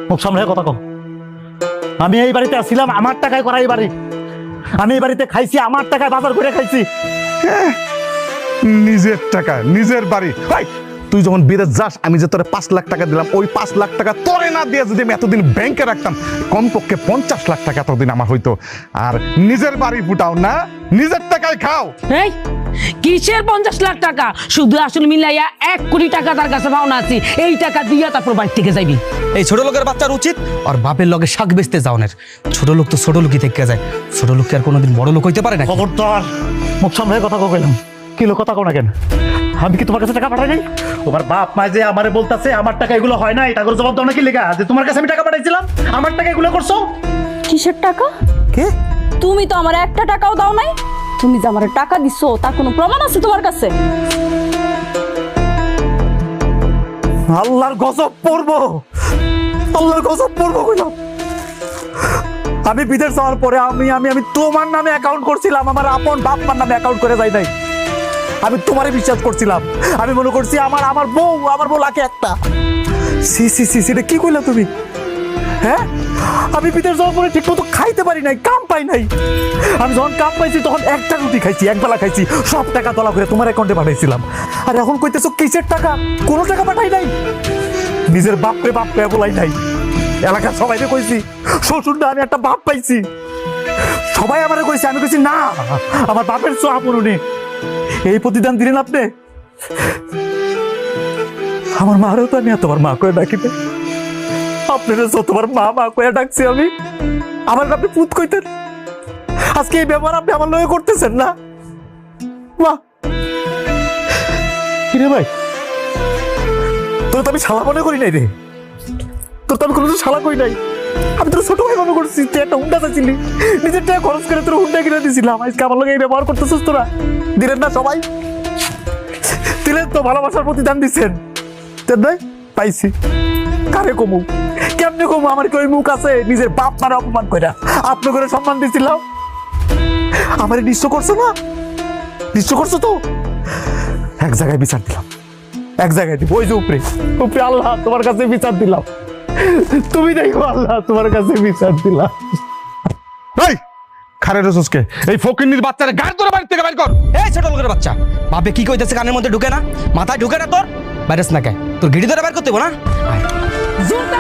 মুখ সামনে কথা কও। আমি এই বাড়িতে আসছিলাম আমার টাকায় করা এই বাড়ি। আমি এই বাড়িতে খাইছি আমার টাকায়, বাজার করে খাইছি। নিজের টাকা নিজের বাড়ি। তুই যখন বিদেশ যাস আমি যে তোরে 5 লাখ টাকা দিলাম, ওই 5 লাখ টাকা তোরে না দিয়ে যদি আমি এতদিন ব্যাংকে রাখতাম, কমপক্ষে 50 লাখ টাকা এতদিন আমার হইতো। আর নিজের বাড়ি ফুটাও না, নিজের টাকায় খাও। এই কিসের 50 লাখ টাকা? শুধু আসল মিলাইয়া 1 কোটি টাকা তার কাছে পাওনা আছে। এই টাকা দিয়া তারপর বাড়ি থেকে যাইবি। এই ছোট লোকের বাচ্চার উচিত আর বাপের লগে শাক বেচতে যাওনের। ছোট লোক তো ছোট লোকই থেকে যায়, ছোট লোক কি আর কোনোদিন বড় লোক হইতে পারে না? খবরদার মুখ সামনে কথা কইলাম। কি লোক কথা কও না কেন? আমি কি তোমার কাছে টাকা পাঠাই নাই? তোমার বাপ মা যে আমারে বলতাছে আমার টাকা এগুলো হয় না, এটা করে জবাব দাও না কি লেখা যে তোমার কাছে আমি টাকা পাঠাইছিলাম, আমার টাকা এগুলো করছো? কিসের টাকা? কে? তুমি তো আমার একটা টাকাও দাও নাই। তুমি যে আমার টাকা দিছো তার কোনো প্রমাণ আছে তোমার কাছে? আল্লাহর গজব পড়বো, আল্লাহর গজব পড়বো কইলাম। আমি বিদেশ যাওয়ার পরে আমি আমি আমি তোমার নামে অ্যাকাউন্ট করছিলাম, আমার আপন বাপ মার নামে অ্যাকাউন্ট করে যাই নাই। আমি তোমারে বিশ্বাস করছিলাম, আমি মনে করছি আমার আমার বউ লাখে একটা। সি সি সি সি কি কইলা তুমি? হ্যাঁ, আমি বিদেশ যাওয়ার পরে ঠিক মতো খাইতে পারি নাই, কাম পাই নাই। আমি যখন কাম পাইছি তখন একটা রুটি খাইছি, একবেলা খাইছি, সব টাকা তোলা করে তোমার অ্যাকাউন্টে পাঠাইছিলাম। আর এখন কইতেছো কিসের টাকা? কোনো টাকা পাঠাই নাই। নিজের বাপরে বাপ পেয়ে বলাই নাই, এলাকার সবাইকে কইছি শ্বশুর না আমি একটা বাপ পাইছি। সবাই আমারে কইছে, আমি কইছি না আমার বাপের সোয়া পড়ুনি। এই প্রতিদান দিলেন আপনি। আমার মারও তো আমি তোমার মা করে ডাকিতে, আপনারা তোমার মা মা করে ডাকছি আমি। আমার আপনি পুত কইতেন, আজকে এই ব্যবহার আপনি আমার লয়ে করতেছেন না? মা কিরে ভাই, তোর তো আমি শালা মনে করি নাই রে, তোর তো আমি কোনো শালা করি নাই। আমি তোর ছোট ভাই মনে করছি, তুই একটা হুন্ডা চাইছিলি, নিজের টাকা খরচ করে তোর হুন্ডা কিনে দিয়েছিলাম। আজকে আমার লগে এই ব্যবহার করতেছিস তোরা, দিলেন না সবাই? দিলেন তো, ভালোবাসার প্রতিদান দিচ্ছেন। ভাই পাইছি, কারে কমু কেমনে কমু? আমার কি ওই মুখ আছে? নিজের বাপ মারা অপমান কইরা আপনি করে সম্মান দিছিলাম, আমারে নিশ্চয় করছো না? নিশ্চয় করছো তো। এক জায়গায় বিচার দিলাম, এক জায়গায় দিব, ওই যে উপরে উপরে আল্লাহ তোমার কাছে বিচার দিলাম। তুমি দেখো আল্লাহ তোমার কাছে বিচার দিলাম। এই খারে রসুসকে এই ফকিন্নির বাচ্চারে গাড়ি তোর বাড়ি থেকে বাইর কর। এই ছোট লোকের বাচ্চা, বাপে কি কইতেছে কানের মধ্যে ঢুকে না, মাথায় ঢুকে না তোর? বাইরেস না কে? তোর গিড়ি ধরে বের করতে হইবো না? জুতা